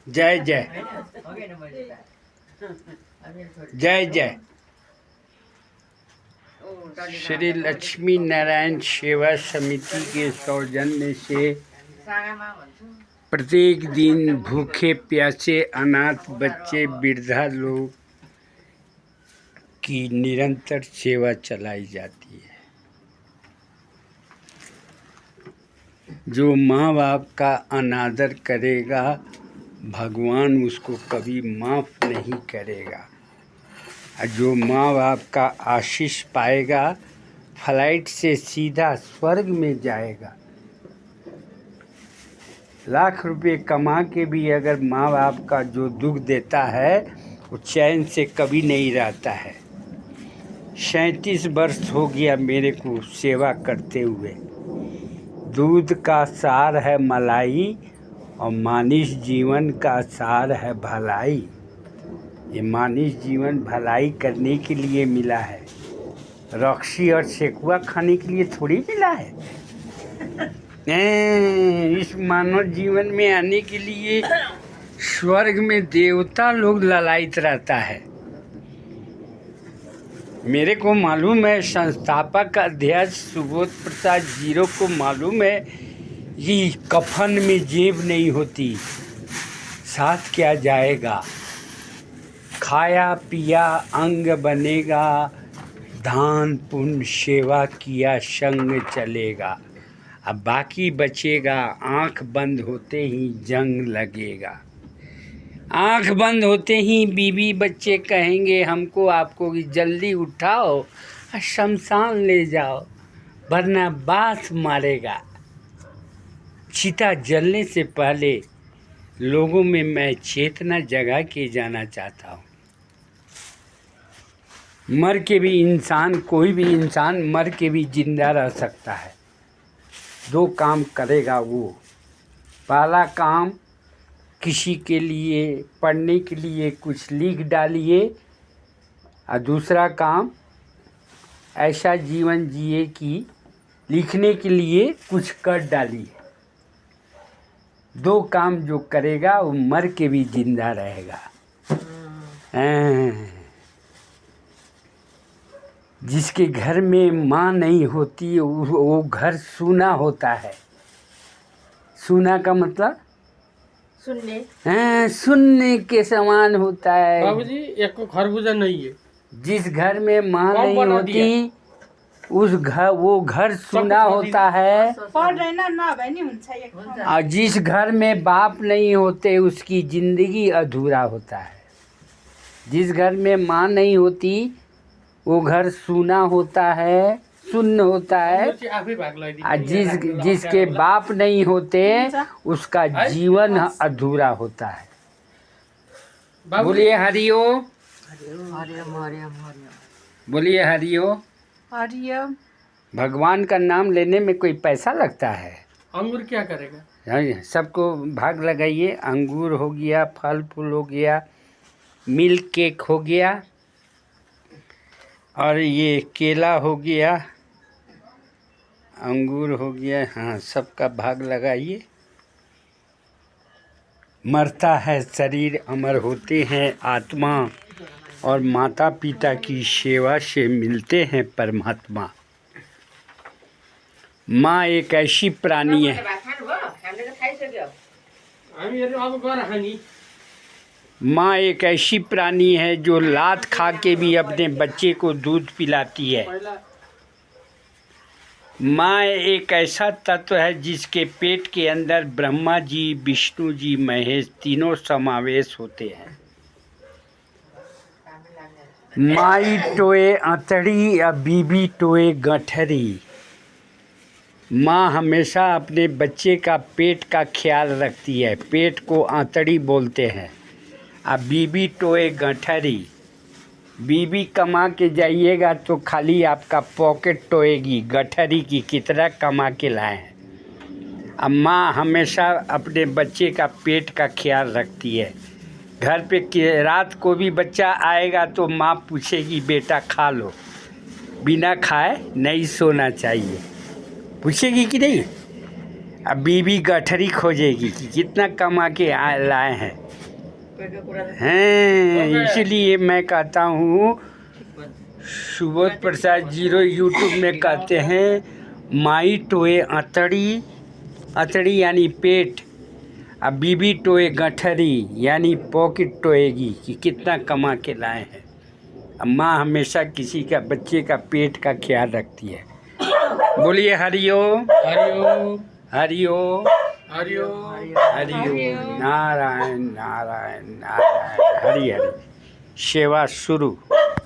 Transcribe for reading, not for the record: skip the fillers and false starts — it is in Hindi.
जय जय जय जय। श्री लक्ष्मी नारायण सेवा समिति के सौजन्य से प्रत्येक दिन भूखे प्यासे अनाथ बच्चे वृद्धा लोग की निरंतर सेवा चलाई जाती है। जो माँ बाप का अनादर करेगा भगवान उसको कभी माफ़ नहीं करेगा, और जो माँ बाप का आशीष पाएगा फ्लाइट से सीधा स्वर्ग में जाएगा। लाख रुपए कमा के भी अगर माँ बाप का जो दुख देता है वो चैन से कभी नहीं रहता है। 37 वर्ष हो गया मेरे को सेवा करते हुए। दूध का सार है मलाई और मानिस जीवन का सार है भलाई। ये मानिस जीवन भलाई करने के लिए मिला है, रक्सी और सेकुआ खाने के लिए थोड़ी मिला है। इस मानव जीवन में आने के लिए स्वर्ग में देवता लोग ललायित रहता है। मेरे को मालूम है, संस्थापक अध्यक्ष सुबोध प्रसाद जीरो को मालूम है कि कफन में जेब नहीं होती, साथ क्या जाएगा। खाया पिया अंग बनेगा, दान पुण्य सेवा किया संग चलेगा। अब बाकी बचेगा, आँख बंद होते ही जंग लगेगा। आँख बंद होते ही बीवी बच्चे कहेंगे हमको आपको कि जल्दी उठाओ और शमशान ले जाओ वरना बास मारेगा। चिता जलने से पहले लोगों में मैं चेतना जगा के जाना चाहता हूँ। मर के भी इंसान, कोई भी इंसान मर के भी जिंदा रह सकता है। 2 काम करेगा वो। पहला काम, किसी के लिए पढ़ने के लिए कुछ लिख डालिए, और दूसरा काम ऐसा जीवन जिए कि लिखने के लिए कुछ कर डालिए। 2 काम जो करेगा वो मर के भी जिंदा रहेगा। जिसके घर में माँ नहीं होती वो घर सूना होता है। सूना का मतलब सुनने के समान होता है। बाबूजी एक को खरबूजा नहीं है। जिस घर में माँ नहीं होती वो घर सूना होता है। और जिस घर में बाप नहीं होते उसकी जिंदगी अधूरा होता है। जिस घर में माँ नहीं होती वो घर सूना होता है, शून्य होता है। और जिसके बाप नहीं होते उसका जीवन अधूरा होता है। बोलिए हरिओम, बोलिए हरिओम। हरिओम। भगवान का नाम लेने में कोई पैसा लगता है? अंगूर क्या करेगा? सबको भाग लगाइए। अंगूर हो गया, फल फूल हो गया, मिल्क केक हो गया, और ये केला हो गया, अंगूर हो गया। हाँ, सबका भाग लगाइए। मरता है शरीर, अमर होते हैं आत्मा, और माता पिता की सेवा से मिलते हैं परमात्मा। माँ एक ऐसी प्राणी है, माँ एक ऐसी प्राणी है जो लात खा के भी अपने बच्चे को दूध पिलाती है। माँ एक ऐसा तत्व है जिसके पेट के अंदर ब्रह्मा जी, विष्णु जी, महेश तीनों समावेश होते हैं। माई टोए अंतड़ी या बीबी टोए गठरी। माँ हमेशा अपने बच्चे का पेट का ख्याल रखती है। पेट को आंतड़ी बोलते हैं। अब बीबी टोए गठरी। बीबी कमा के जाइएगा तो खाली आपका पॉकेट टोएगी गठरी की कितना कमा के लाए हैं। अब माँ हमेशा अपने बच्चे का पेट का ख्याल रखती है। घर पे रात को भी बच्चा आएगा तो माँ पूछेगी बेटा खा लो, बिना खाए नहीं सोना चाहिए। पूछेगी कि नहीं? अब बीबी गठरी खोजेगी कि कितना कमा के लाए हैं। इसलिए मैं कहता हूँ सुबोध प्रसाद जीरो यूट्यूब में कहते हैं माई टोए अतड़ी, अतड़ी यानी पेट, अब बीबी टोए गठरी यानी पॉकेट टोएगी कि कितना कमा के लाए हैं। अब माँ हमेशा किसी का बच्चे का पेट का ख्याल रखती है। बोलिए हरिओम हरिओम हरिओम हरिओम हरिओम, नारायण नारायण नारायण, हरि हरि, सेवा शुरू।